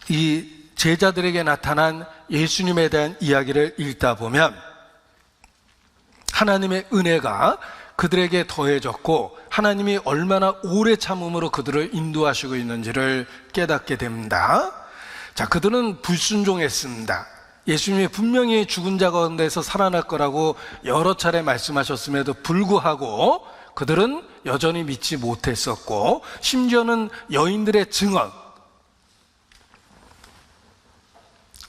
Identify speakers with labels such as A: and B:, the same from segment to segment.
A: 이 제자들에게 나타난 예수님에 대한 이야기를 읽다 보면 하나님의 은혜가 그들에게 더해졌고 하나님이 얼마나 오래 참음으로 그들을 인도하시고 있는지를 깨닫게 됩니다. 자, 그들은 불순종했습니다. 예수님이 분명히 죽은 자 가운데서 살아날 거라고 여러 차례 말씀하셨음에도 불구하고 그들은 여전히 믿지 못했었고, 심지어는 여인들의 증언,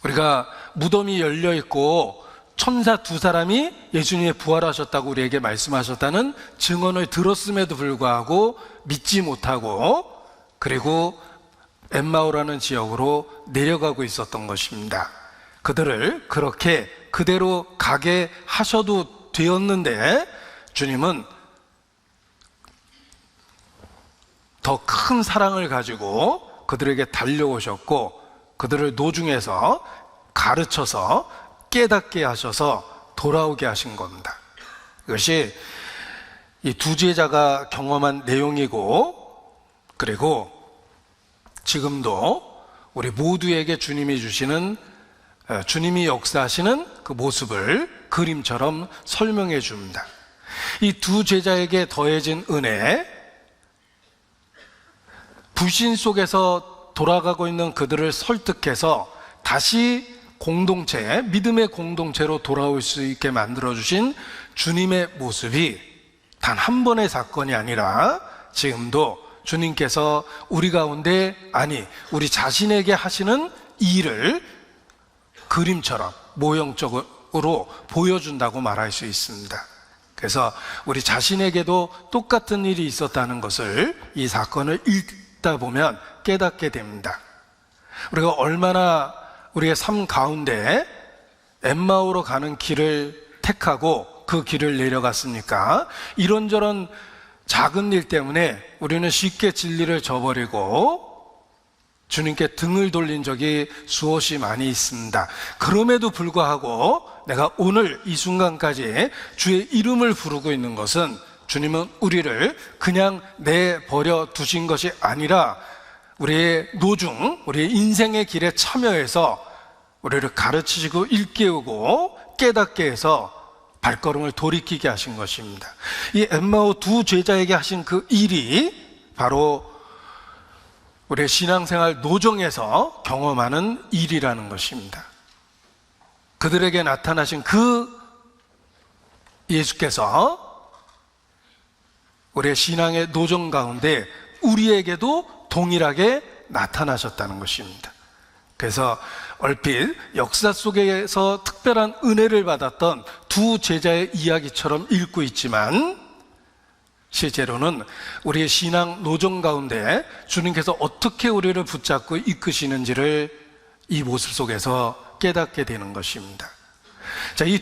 A: 우리가 무덤이 열려 있고 천사 두 사람이 예수님이 부활하셨다고 우리에게 말씀하셨다는 증언을 들었음에도 불구하고 믿지 못하고, 그리고 엠마오라는 지역으로 내려가고 있었던 것입니다. 그들을 그렇게 그대로 가게 하셔도 되었는데 주님은 더 큰 사랑을 가지고 그들에게 달려오셨고 그들을 노중에서 가르쳐서 깨닫게 하셔서 돌아오게 하신 겁니다. 이것이 이 두 제자가 경험한 내용이고, 그리고 지금도 우리 모두에게 주님이 주시는, 주님이 역사하시는 그 모습을 그림처럼 설명해 줍니다. 이 두 제자에게 더해진 은혜, 불신 속에서 돌아가고 있는 그들을 설득해서 다시 공동체, 믿음의 공동체로 돌아올 수 있게 만들어주신 주님의 모습이 단 한 번의 사건이 아니라 지금도 주님께서 우리 가운데, 아니 우리 자신에게 하시는 일을 그림처럼 모형적으로 보여준다고 말할 수 있습니다. 그래서 우리 자신에게도 똑같은 일이 있었다는 것을 이 사건을 읽다 보면 깨닫게 됩니다. 우리가 얼마나 우리의 삶 가운데 엠마오로 가는 길을 택하고 그 길을 내려갔습니까? 이런저런 작은 일 때문에 우리는 쉽게 진리를 저버리고 주님께 등을 돌린 적이 수없이 많이 있습니다. 그럼에도 불구하고 내가 오늘 이 순간까지 주의 이름을 부르고 있는 것은 주님은 우리를 그냥 내버려 두신 것이 아니라 우리의 노중, 우리의 인생의 길에 참여해서 우리를 가르치시고 일깨우고 깨닫게 해서 발걸음을 돌이키게 하신 것입니다. 이 엠마오 두 제자에게 하신 그 일이 바로 우리의 신앙생활 노정에서 경험하는 일이라는 것입니다. 그들에게 나타나신 그 예수께서 우리의 신앙의 노정 가운데 우리에게도 동일하게 나타나셨다는 것입니다. 그래서 얼핏 역사 속에서 특별한 은혜를 받았던 두 제자의 이야기처럼 읽고 있지만 실제로는 우리의 신앙 노정 가운데 주님께서 어떻게 우리를 붙잡고 이끄시는지를 이 모습 속에서 깨닫게 되는 것입니다. 자, 이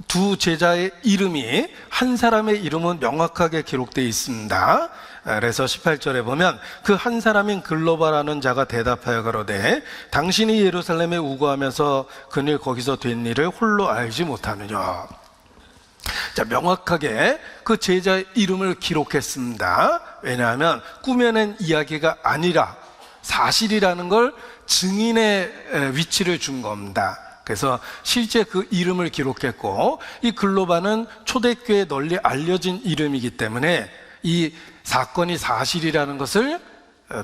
A: 두 제자의 이름이 한 사람의 이름은 명확하게 기록되어 있습니다. 그래서 18절에 보면 그 한 사람인 글로바라는 자가 대답하여 가로되 당신이 예루살렘에 우거하면서 그늘 거기서 된 일을 홀로 알지 못하느냐. 자, 명확하게 그 제자의 이름을 기록했습니다. 왜냐하면 꾸며낸 이야기가 아니라 사실이라는 걸 증인의 위치를 준 겁니다. 그래서 실제 그 이름을 기록했고, 이 글로바는 초대교회에 널리 알려진 이름이기 때문에 이 사건이 사실이라는 것을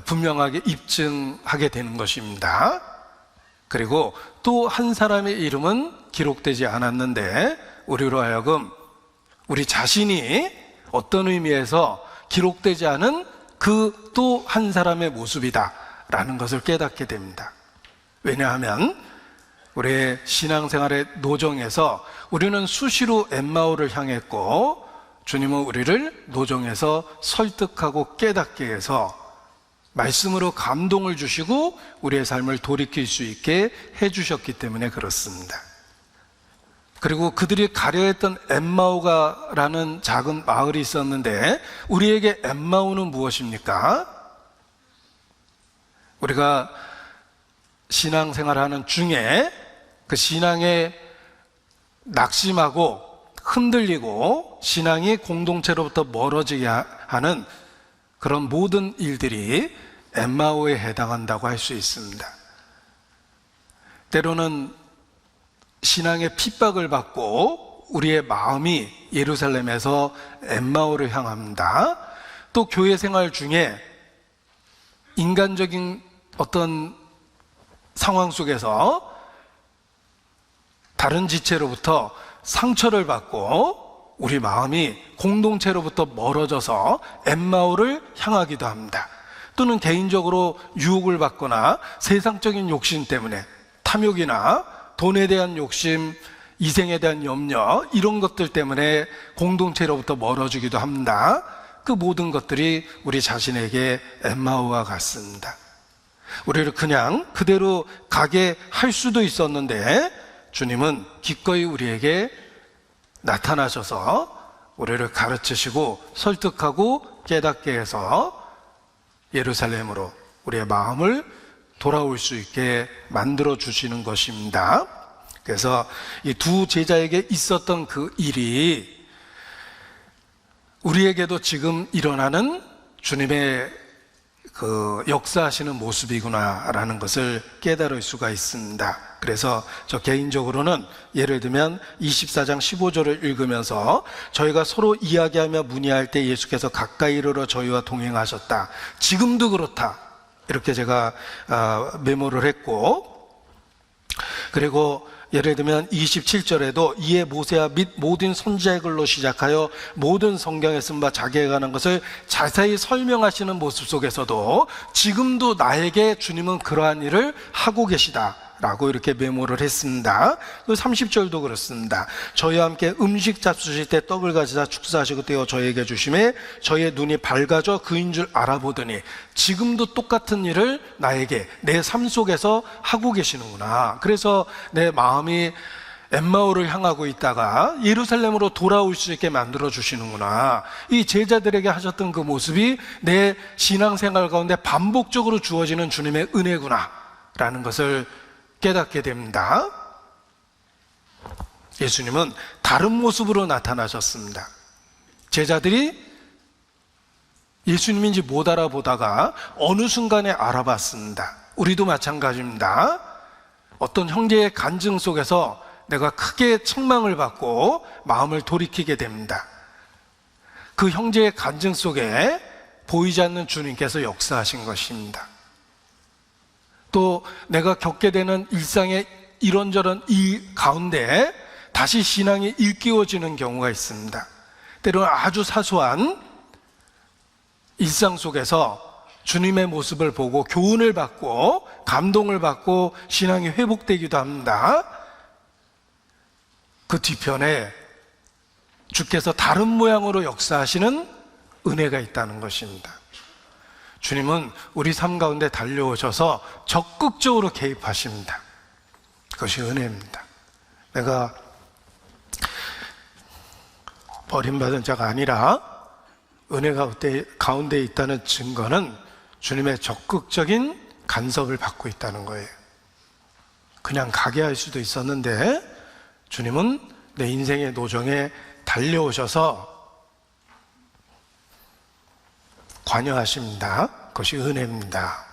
A: 분명하게 입증하게 되는 것입니다. 그리고 또 한 사람의 이름은 기록되지 않았는데 우리로 하여금 우리 자신이 어떤 의미에서 기록되지 않은 그 또 한 사람의 모습이다 라는 것을 깨닫게 됩니다. 왜냐하면 우리의 신앙생활의 노정에서 우리는 수시로 엠마오를 향했고 주님은 우리를 노정에서 설득하고 깨닫게 해서 말씀으로 감동을 주시고 우리의 삶을 돌이킬 수 있게 해주셨기 때문에 그렇습니다. 그리고 그들이 가려 했던 엠마오가라는 작은 마을이 있었는데 우리에게 엠마오는 무엇입니까? 우리가 신앙생활하는 중에 그 신앙에 낙심하고 흔들리고 신앙이 공동체로부터 멀어지게 하는 그런 모든 일들이 엠마오에 해당한다고 할 수 있습니다. 때로는 신앙의 핍박을 받고 우리의 마음이 예루살렘에서 엠마오를 향합니다. 또 교회 생활 중에 인간적인 어떤 상황 속에서 다른 지체로부터 상처를 받고 우리 마음이 공동체로부터 멀어져서 엠마오를 향하기도 합니다. 또는 개인적으로 유혹을 받거나 세상적인 욕심 때문에 탐욕이나 돈에 대한 욕심, 이생에 대한 염려, 이런 것들 때문에 공동체로부터 멀어지기도 합니다. 그 모든 것들이 우리 자신에게 엠마오와 같습니다. 우리를 그냥 그대로 가게 할 수도 있었는데 주님은 기꺼이 우리에게 나타나셔서 우리를 가르치시고 설득하고 깨닫게 해서 예루살렘으로 우리의 마음을 돌아올 수 있게 만들어 주시는 것입니다. 그래서 이 두 제자에게 있었던 그 일이 우리에게도 지금 일어나는 주님의 그 역사하시는 모습이구나라는 것을 깨달을 수가 있습니다. 그래서 저 개인적으로는 예를 들면 24장 15절을 읽으면서 저희가 서로 이야기하며 문의할 때 예수께서 가까이 이르러 저희와 동행하셨다. 지금도 그렇다. 이렇게 제가 메모를 했고, 그리고 예를 들면 27절에도 이에 모세와 및 모든 선지자의 글로 시작하여 모든 성경에 쓴 바 자기에 관한 것을 자세히 설명하시는 모습 속에서도 지금도 나에게 주님은 그러한 일을 하고 계시다 라고 이렇게 메모를 했습니다. 30절도 그렇습니다. 저희와 함께 음식 잡수실 때 떡을 가지사 축사하시고 떼어 저희에게 주심에 저희의 눈이 밝아져 그인 줄 알아보더니 지금도 똑같은 일을 나에게 내 삶 속에서 하고 계시는구나. 그래서 내 마음이 엠마오를 향하고 있다가 예루살렘으로 돌아올 수 있게 만들어 주시는구나. 이 제자들에게 하셨던 그 모습이 내 신앙생활 가운데 반복적으로 주어지는 주님의 은혜구나 라는 것을 깨닫게 됩니다. 예수님은 다른 모습으로 나타나셨습니다. 제자들이 예수님인지 못 알아보다가 어느 순간에 알아봤습니다. 우리도 마찬가지입니다. 어떤 형제의 간증 속에서 내가 크게 책망을 받고 마음을 돌이키게 됩니다. 그 형제의 간증 속에 보이지 않는 주님께서 역사하신 것입니다. 또 내가 겪게 되는 일상의 이런저런 이 가운데 다시 신앙이 일깨워지는 경우가 있습니다. 때로는 아주 사소한 일상 속에서 주님의 모습을 보고 교훈을 받고 감동을 받고 신앙이 회복되기도 합니다. 그 뒤편에 주께서 다른 모양으로 역사하시는 은혜가 있다는 것입니다. 주님은 우리 삶 가운데 달려오셔서 적극적으로 개입하십니다. 그것이 은혜입니다. 내가 버림받은 자가 아니라 은혜 가운데 있다는 증거는 주님의 적극적인 간섭을 받고 있다는 거예요. 그냥 가게 할 수도 있었는데 주님은 내 인생의 노정에 달려오셔서 관여하십니다. 그것이 은혜입니다.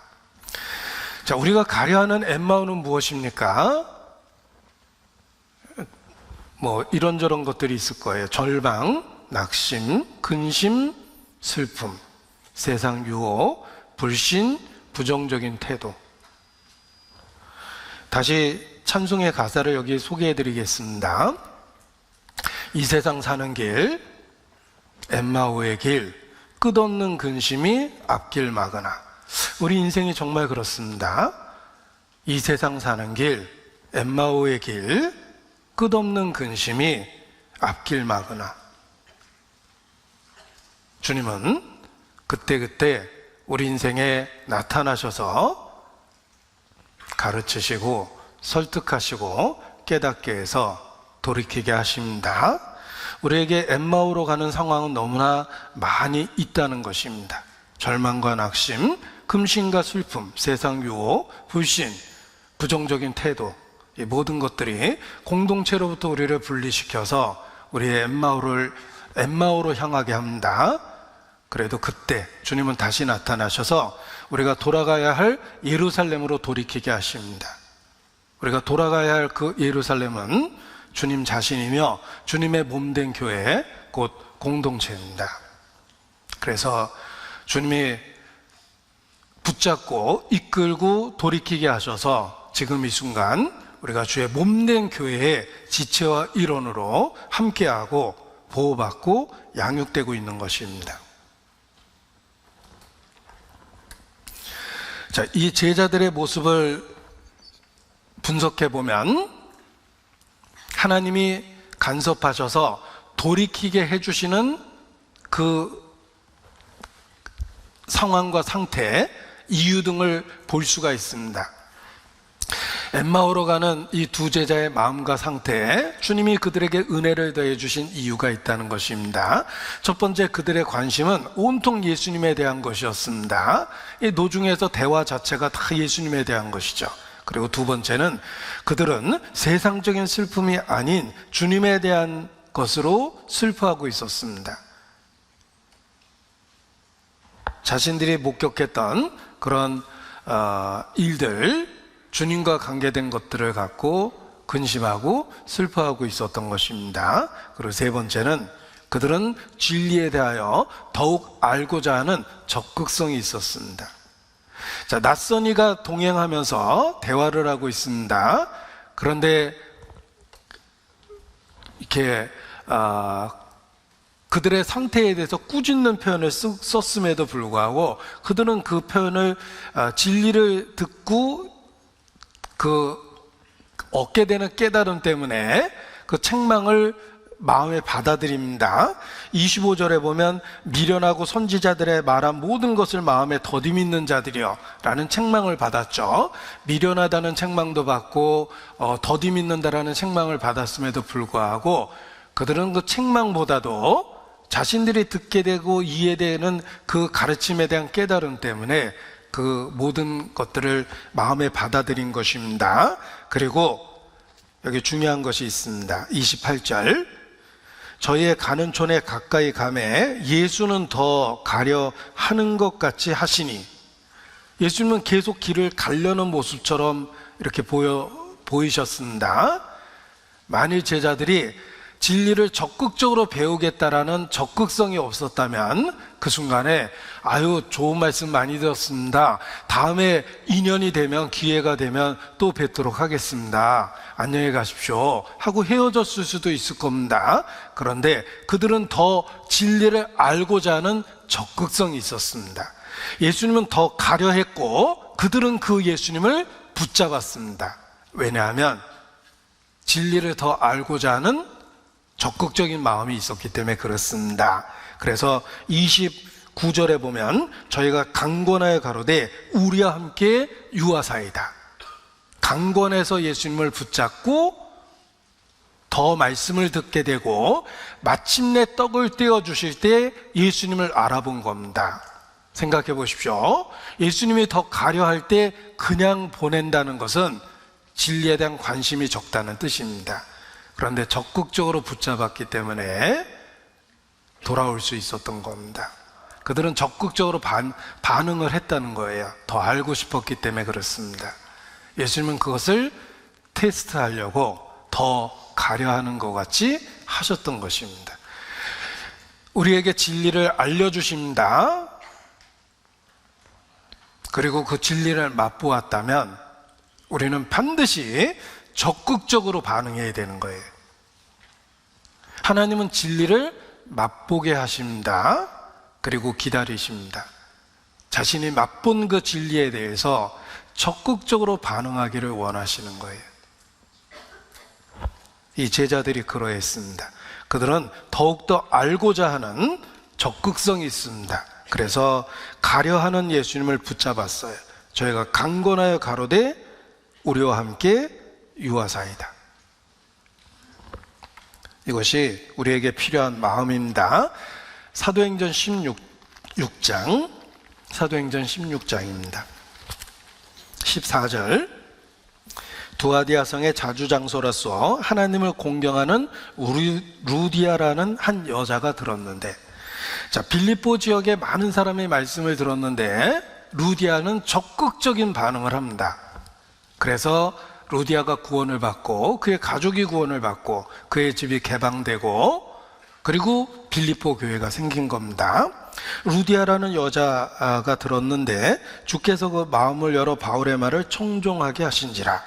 A: 자, 우리가 가려하는 엠마오는 무엇입니까? 이런저런 것들이 있을 거예요. 절망, 낙심, 근심, 슬픔, 세상 유혹, 불신, 부정적인 태도. 다시 찬송의 가사를 여기 소개해 드리겠습니다. 이 세상 사는 길, 엠마오의 길, 끝없는 근심이 앞길 막으나. 우리 인생이 정말 그렇습니다. 이 세상 사는 길, 엠마오의 길, 끝없는 근심이 앞길 막으나. 주님은 그때그때 우리 인생에 나타나셔서 가르치시고 설득하시고 깨닫게 해서 돌이키게 하십니다. 우리에게 엠마오로 가는 상황은 너무나 많이 있다는 것입니다. 절망과 낙심, 금신과 슬픔, 세상 유혹, 불신, 부정적인 태도, 이 모든 것들이 공동체로부터 우리를 분리시켜서 우리의 엠마오로 향하게 합니다. 그래도 그때 주님은 다시 나타나셔서 우리가 돌아가야 할 예루살렘으로 돌이키게 하십니다. 우리가 돌아가야 할 그 예루살렘은 주님 자신이며 주님의 몸된 교회, 곧 공동체입니다. 그래서 주님이 붙잡고 이끌고 돌이키게 하셔서 지금 이 순간 우리가 주의 몸된 교회의 지체와 일원으로 함께하고 보호받고 양육되고 있는 것입니다. 자, 이 제자들의 모습을 분석해 보면 하나님이 간섭하셔서 돌이키게 해주시는 그 상황과 상태, 이유 등을 볼 수가 있습니다. 엠마오로 가는 이 두 제자의 마음과 상태에 주님이 그들에게 은혜를 더해 주신 이유가 있다는 것입니다. 첫 번째, 그들의 관심은 온통 예수님에 대한 것이었습니다. 이 노중에서 대화 자체가 다 예수님에 대한 것이죠. 그리고 두 번째는 그들은 세상적인 슬픔이 아닌 주님에 대한 것으로 슬퍼하고 있었습니다. 자신들이 목격했던 그런 일들, 주님과 관계된 것들을 갖고 근심하고 슬퍼하고 있었던 것입니다. 그리고 세 번째는 그들은 진리에 대하여 더욱 알고자 하는 적극성이 있었습니다. 자, 낯선 이가 동행하면서 대화를 하고 있습니다. 그런데 이렇게 그들의 상태에 대해서 꾸짖는 표현을 썼음에도 불구하고 그들은 그 표현을 진리를 듣고 그 얻게 되는 깨달음 때문에 그 책망을 마음에 받아들입니다. 25절에 보면 미련하고 선지자들의 말한 모든 것을 마음에 더디밌는 자들이여 라는 책망을 받았죠. 미련하다는 책망도 받고 더디밌는다라는 책망을 받았음에도 불구하고 그들은 그 책망보다도 자신들이 듣게 되고 이해되는 그 가르침에 대한 깨달음 때문에 그 모든 것들을 마음에 받아들인 것입니다. 그리고 여기 중요한 것이 있습니다. 28절, 저희의 가는 촌에 가까이 가매 예수는 더 가려 하는 것 같이 하시니, 예수님은 계속 길을 가려는 모습처럼 이렇게 보이셨습니다. 만일 제자들이 진리를 적극적으로 배우겠다라는 적극성이 없었다면 그 순간에 아유, 좋은 말씀 많이 들었습니다. 다음에 인연이 되면, 기회가 되면 또 뵙도록 하겠습니다. 안녕히 가십시오 하고 헤어졌을 수도 있을 겁니다. 그런데 그들은 더 진리를 알고자 하는 적극성이 있었습니다. 예수님은 더 가려 했고 그들은 그 예수님을 붙잡았습니다. 왜냐하면 진리를 더 알고자 하는 적극적인 마음이 있었기 때문에 그렇습니다. 그래서 29절에 보면 저희가 강권하여 가로되 우리와 함께 유하사이다. 강권해서 예수님을 붙잡고 더 말씀을 듣게 되고 마침내 떡을 떼어 주실 때 예수님을 알아본 겁니다. 생각해 보십시오. 예수님이 더 가려 할 때 그냥 보낸다는 것은 진리에 대한 관심이 적다는 뜻입니다. 그런데 적극적으로 붙잡았기 때문에 돌아올 수 있었던 겁니다. 그들은 적극적으로 반응을 했다는 거예요. 더 알고 싶었기 때문에 그렇습니다. 예수님은 그것을 테스트하려고 더 가려하는 것 같이 하셨던 것입니다. 우리에게 진리를 알려주십니다. 그리고 그 진리를 맛보았다면 우리는 반드시 적극적으로 반응해야 되는 거예요. 하나님은 진리를 맛보게 하십니다. 그리고 기다리십니다. 자신이 맛본 그 진리에 대해서 적극적으로 반응하기를 원하시는 거예요. 이 제자들이 그러했습니다. 그들은 더욱더 알고자 하는 적극성이 있습니다. 그래서 가려하는 예수님을 붙잡았어요. 저희가 강권하여 가로되 우리와 함께 유하사이다. 이것이 우리에게 필요한 마음입니다. 사도행전 16장, 사도행전 16장입니다. 14절, 두아디아 성의 자주장소로서 하나님을 공경하는 루디아라는 한 여자가 들었는데, 자, 빌립보 지역에 많은 사람의 말씀을 들었는데 루디아는 적극적인 반응을 합니다. 그래서 루디아가 구원을 받고 그의 가족이 구원을 받고 그의 집이 개방되고 그리고 빌립보 교회가 생긴 겁니다. 루디아라는 여자가 들었는데 주께서 그 마음을 열어 바울의 말을 청종하게 하신지라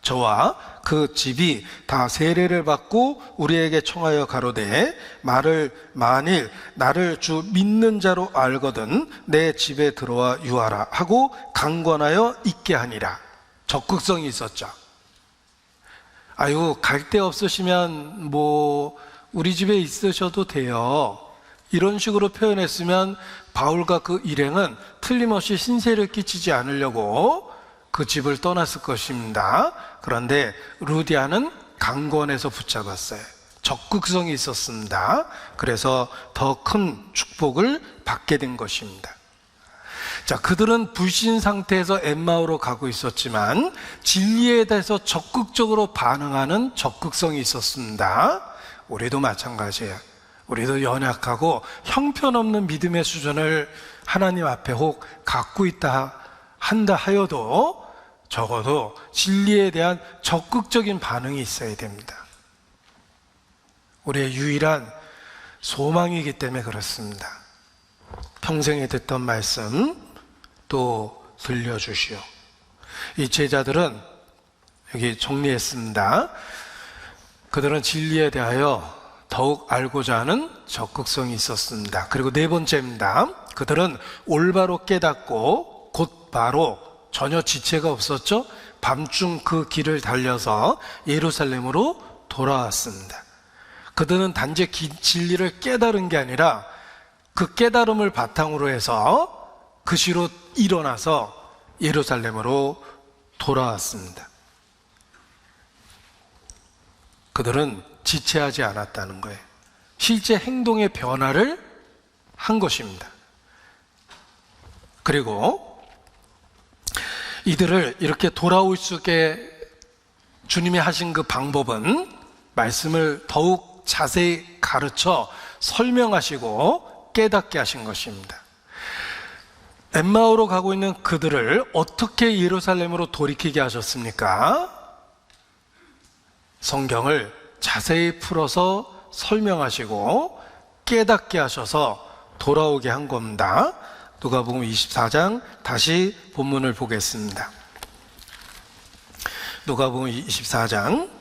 A: 저와 그 집이 다 세례를 받고 우리에게 청하여 가로되 말을 만일 나를 주 믿는 자로 알거든 내 집에 들어와 유하라 하고 강권하여 있게 하니라. 적극성이 있었죠. 아유, 갈 데 없으시면 우리 집에 있으셔도 돼요. 이런 식으로 표현했으면 바울과 그 일행은 틀림없이 신세를 끼치지 않으려고 그 집을 떠났을 것입니다. 그런데 루디아는 강권해서 붙잡았어요. 적극성이 있었습니다. 그래서 더 큰 축복을 받게 된 것입니다. 자, 그들은 불신 상태에서 엠마오로 가고 있었지만 진리에 대해서 적극적으로 반응하는 적극성이 있었습니다. 우리도 마찬가지예요. 우리도 연약하고 형편없는 믿음의 수준을 하나님 앞에 혹 갖고 한다 하여도 적어도 진리에 대한 적극적인 반응이 있어야 됩니다. 우리의 유일한 소망이기 때문에 그렇습니다. 평생에 듣던 말씀 또 들려주시오. 이 제자들은 여기 정리했습니다. 그들은 진리에 대하여 더욱 알고자 하는 적극성이 있었습니다. 그리고 네 번째입니다. 그들은 올바로 깨닫고 곧바로 전혀 지체가 없었죠. 밤중 그 길을 달려서 예루살렘으로 돌아왔습니다. 그들은 단지 진리를 깨달은 게 아니라 그 깨달음을 바탕으로 해서 그 시로 일어나서 예루살렘으로 돌아왔습니다. 그들은 지체하지 않았다는 거예요. 실제 행동의 변화를 한 것입니다. 그리고 이들을 이렇게 돌아올 수 있게 주님이 하신 그 방법은 말씀을 더욱 자세히 가르쳐 설명하시고 깨닫게 하신 것입니다. 엠마오로 가고 있는 그들을 어떻게 예루살렘으로 돌이키게 하셨습니까? 성경을 자세히 풀어서 설명하시고 깨닫게 하셔서 돌아오게 한 겁니다. 누가복음 24장 다시 본문을 보겠습니다. 누가복음 24장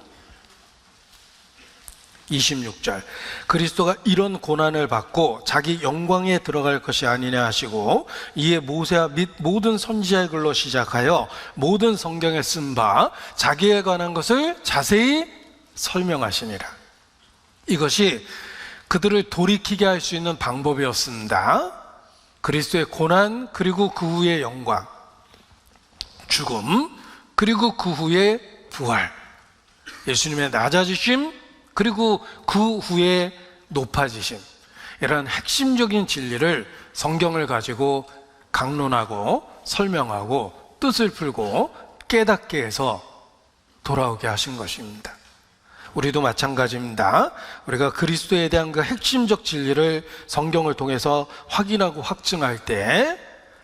A: 26절 그리스도가 이런 고난을 받고 자기 영광에 들어갈 것이 아니냐 하시고 이에 모세와 및 모든 선지자의 글로 시작하여 모든 성경에 쓴 바 자기에 관한 것을 자세히 설명하시니라. 이것이 그들을 돌이키게 할 수 있는 방법이었습니다. 그리스도의 고난 그리고 그 후의 영광, 죽음 그리고 그 후의 부활, 예수님의 낮아지심 그리고 그 후에 높아지심, 이런 핵심적인 진리를 성경을 가지고 강론하고 설명하고 뜻을 풀고 깨닫게 해서 돌아오게 하신 것입니다. 우리도 마찬가지입니다. 우리가 그리스도에 대한 그 핵심적 진리를 성경을 통해서 확인하고 확증할 때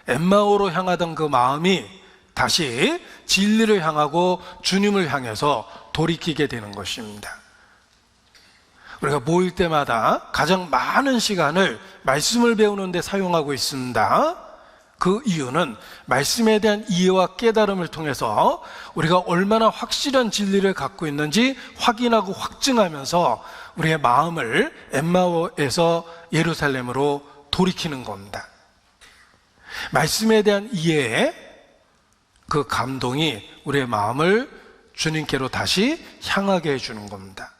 A: 엠마오로 향하던 그 마음이 다시 진리를 향하고 주님을 향해서 돌이키게 되는 것입니다. 우리가 모일 때마다 가장 많은 시간을 말씀을 배우는 데 사용하고 있습니다. 그 이유는 말씀에 대한 이해와 깨달음을 통해서 우리가 얼마나 확실한 진리를 갖고 있는지 확인하고 확증하면서 우리의 마음을 엠마오에서 예루살렘으로 돌이키는 겁니다. 말씀에 대한 이해에 그 감동이 우리의 마음을 주님께로 다시 향하게 해주는 겁니다.